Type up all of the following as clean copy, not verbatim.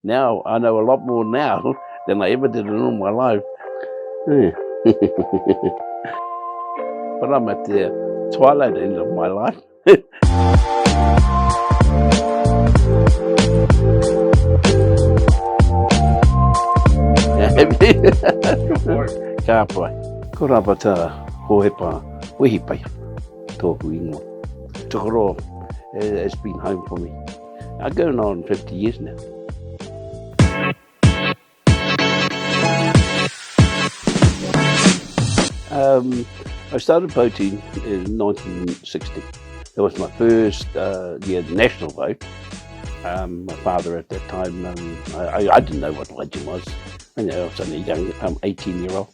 Now, I know a lot more now than I ever did in all my life. Yeah. But I'm at the twilight end of my life. Kapa Kōrero Wehipeihana tōku ingoa. Koro has been home for me. I'm going on 50 years now. I started voting in 1960. That was my first national vote. My father at that time, I didn't know what religion was. I was only a young 18-year-old,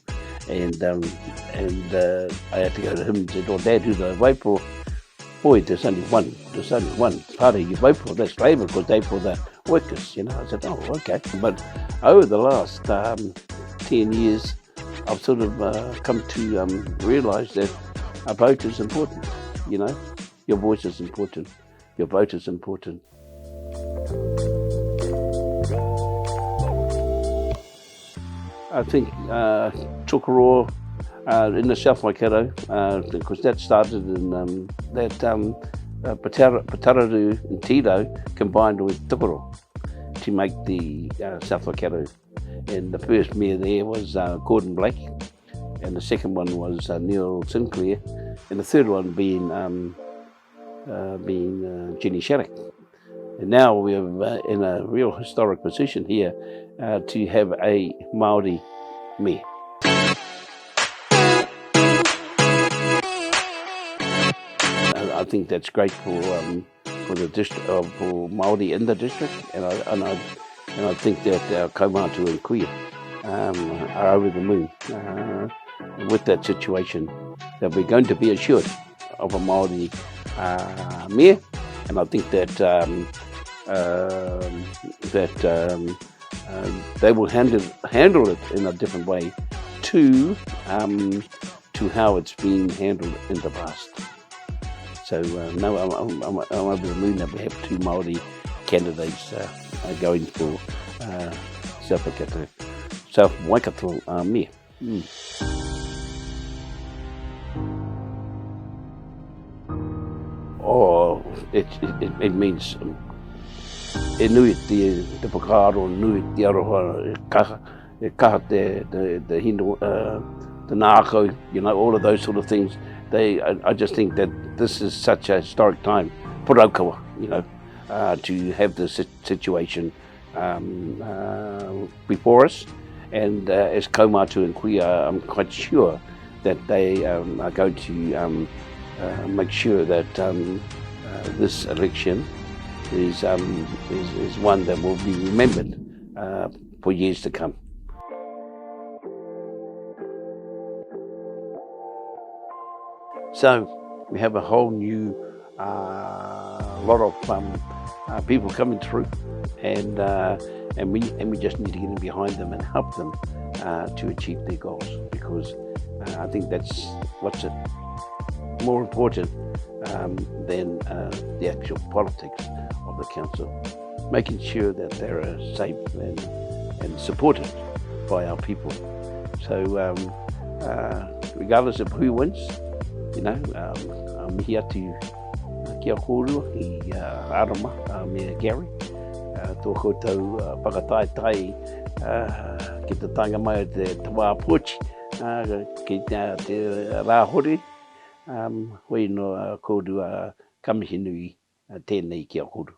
and I had to go to him and said, "Oh, Dad, who do I vote for?" "Boy, there's only one party you vote for. That's Labour, because they for the workers." I said, "Oh, okay." But over the last 10 years, I've sort of come to realise that a vote is important. Your voice is important. Your vote is important. I think Koro in the South Waikato, because that started in Patararu and Tito combined with Koro to make the South Waikato. And the first mayor there was Gordon Blake, and the second one was Neil Sinclair, and the third one being Jenny Sharrock. And now we're in a real historic position here to have a Māori mayor. I think that's great for the district, for Māori in the district, and I think that our kaumātua and kuia are over the moon with that situation, that we're going to be assured of a Māori mayor, and I think that they will handle it in a different way to how it's been handled in the past. So no, I'm over the moon that we have two Māori candidates going for South Waikato mayor. Oh, it means e nui te whakaaro, nui te aroha, e kaha te hino, the nākau, all of those sort of things. I just think that this is such a historic time for Raukawa, to have this situation before us. And as kaumātua and kuia, I'm quite sure that they are going to make sure that this election is one that will be remembered for years to come. So we have a whole new lot of people coming through, and we just need to get in behind them and help them to achieve their goals, because I think that's what's more important than the actual politics of the council, making sure that they're safe and supported by our people. So regardless of who wins, I'm here to kia kōrero I Arama, me Gary, tō koutou whakataetai ki te tanga mai te tawā pochi, ki te rāhore, hoi no kōrero kamihi nui tēnei kia kōrero.